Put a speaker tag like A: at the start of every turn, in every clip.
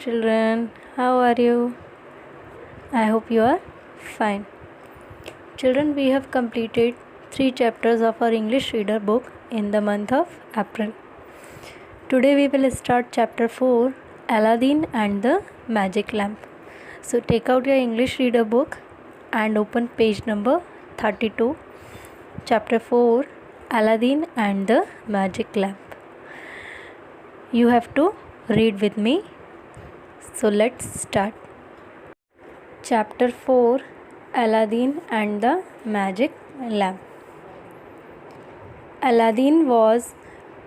A: children, how are you? I hope you are fine. Children, we have completed 3 chapters of our English reader book in the month of April. Today we will start chapter 4, Aladdin and the Magic Lamp. So take out your English reader book and open page number 32, chapter 4, Aladdin and the Magic Lamp. You have to read with me. So let's start. Chapter 4, Aladdin and the Magic Lamp. Aladdin was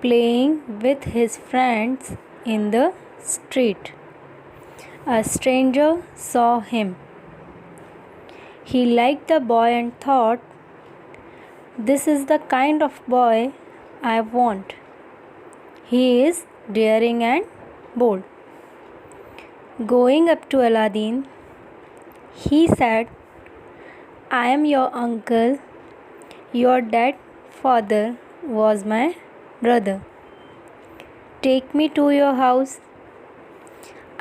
A: playing with his friends in the street. A stranger saw him. He liked the boy and thought, "This is the kind of boy I want. He is daring and bold." Going up to Aladdin, he said, "I am your uncle. Your dead father was my brother. Take me to your house.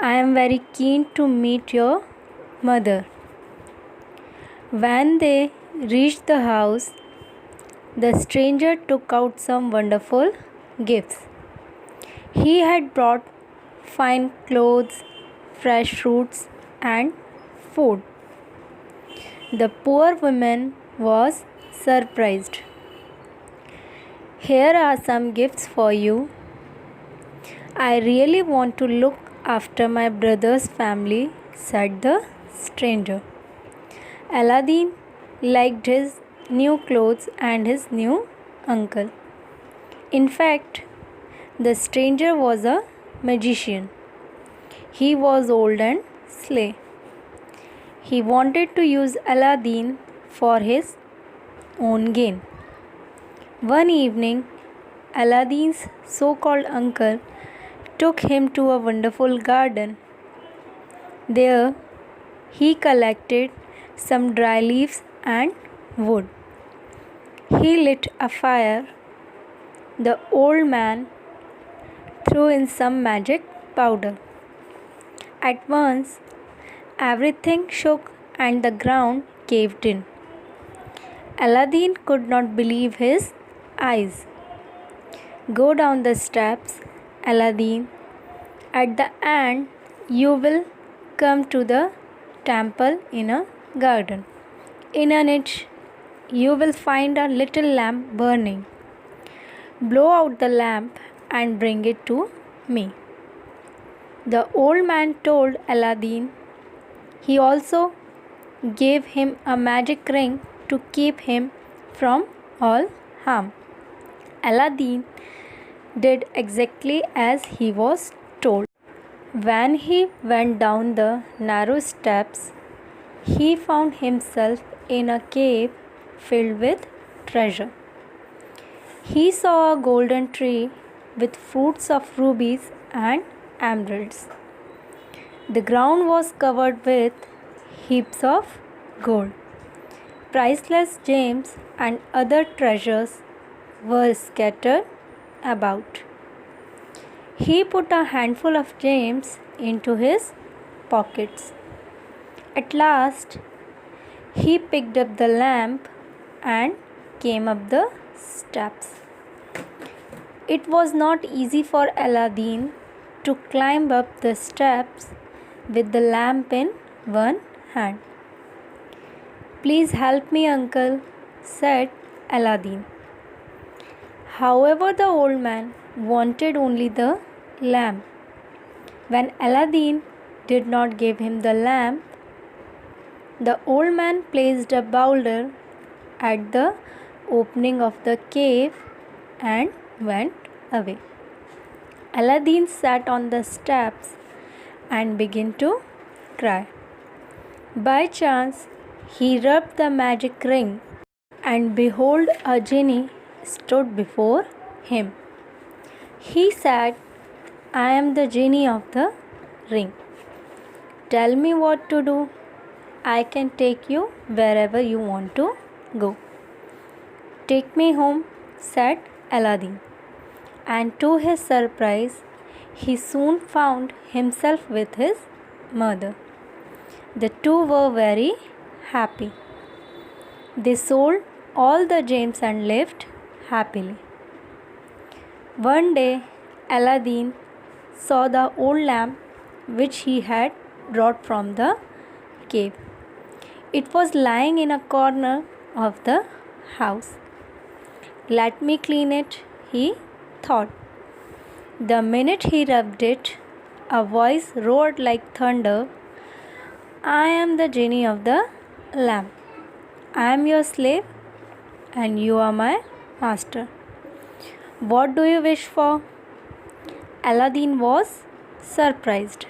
A: I am very keen to meet your mother." When they reached the house, the stranger took out some wonderful gifts. He had brought fine clothes, fresh fruits, and food. The poor woman was surprised. "Here are some gifts for you. I really want to look after my brother's family," said the stranger. Aladdin liked his new clothes and his new uncle. In fact, the stranger was a magician. He was old and sly. He wanted to use Aladdin for his own gain. One evening, Aladdin's so-called uncle took him to a wonderful garden. There, he collected some dry leaves and wood. He lit a fire. The old man threw in some magic powder. At once, everything shook and the ground caved in. Aladdin could not believe his eyes. "Go down the steps, Aladdin. At the end, you will come to the temple in a garden. In a niche, you will find a little lamp burning. Blow out the lamp and bring it to me." The old man told Aladdin. He also gave him a magic ring to keep him from all harm. Aladdin did exactly as he was told. When he went down the narrow steps, he found himself in a cave filled with treasure. He saw a golden tree with fruits of rubies and emeralds. The ground was covered with heaps of gold. Priceless gems and other treasures were scattered about. He put a handful of gems into his pockets. At last, he picked up the lamp and came up the steps. It was not easy for Aladdin to climb up the steps with the lamp in one hand. "Please help me, uncle," said Aladdin. However, the old man wanted only the lamp. When Aladdin did not give him the lamp, the old man placed a boulder at the opening of the cave and went away. Aladdin sat on the steps and began to cry. By chance, he rubbed the magic ring, and behold, a genie stood before him. He said, "I am the genie of the ring. Tell me what to do. I can take you wherever you want to go." "Take me home," said Aladdin. And to his surprise, he soon found himself with his mother. The two were very happy. They sold all the gems and lived happily. One day, Aladdin saw the old lamp which he had brought from the cave. It was lying in a corner of the house. Let me clean it, he thought. The minute he rubbed it, a voice roared like thunder. I am the genie of the lamp. I am your slave and you are my master. What do you wish for? Aladdin was surprised.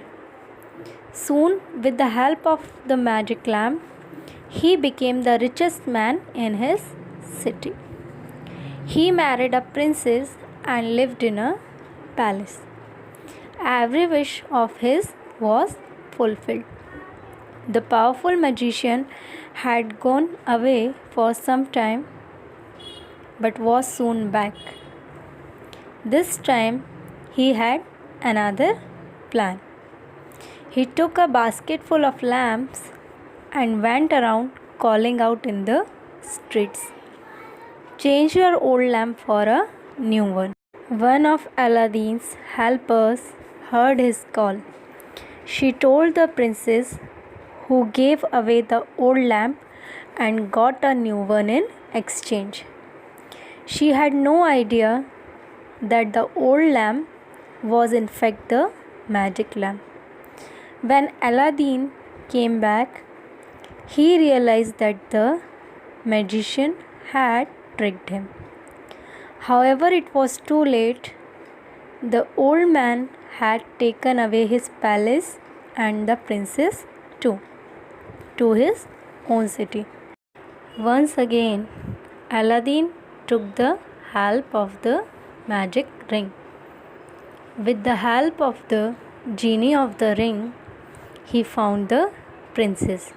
A: Soon, with the help of the magic lamp, he became the richest man in his city. He married a princess and lived in a palace. Every wish of his was fulfilled. The powerful magician had gone away for some time but was soon back. This time he had another plan. He took a basket full of lamps and went around calling out in the streets, change your old lamp for a new one. One of Aladdin's helpers heard his call. She told the princess, who gave away the old lamp and got a new one in exchange. She had no idea that the old lamp was in fact the magic lamp. When Aladdin came back, he realized that the magician had tricked him. However, it was too late. The old man had taken away his palace and the princess too, to his own city. Once again, Aladdin took the help of the magic ring. With the help of the genie of the ring, he found the princess.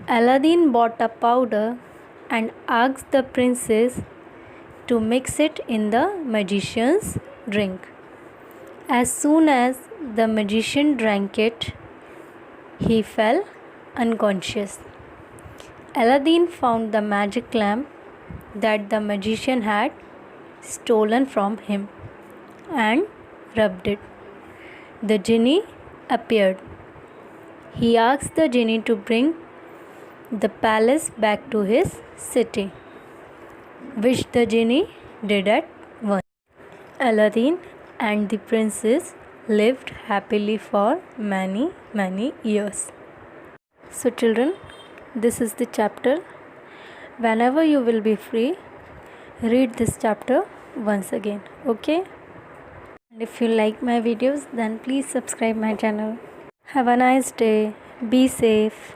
A: Aladdin bought a powder and asked the princess to mix it in the magician's drink. As soon as the magician drank it, he fell unconscious. Aladdin found the magic lamp that the magician had stolen from him and rubbed it. The genie appeared. He asked the genie to bring the palace back to his city, which the genie did at once. Aladdin and the princess lived happily for many years. So children, this is the chapter. Whenever you will be free, read this chapter once again, okay? And if you like my videos, then please subscribe my channel. Have a nice day. Be safe.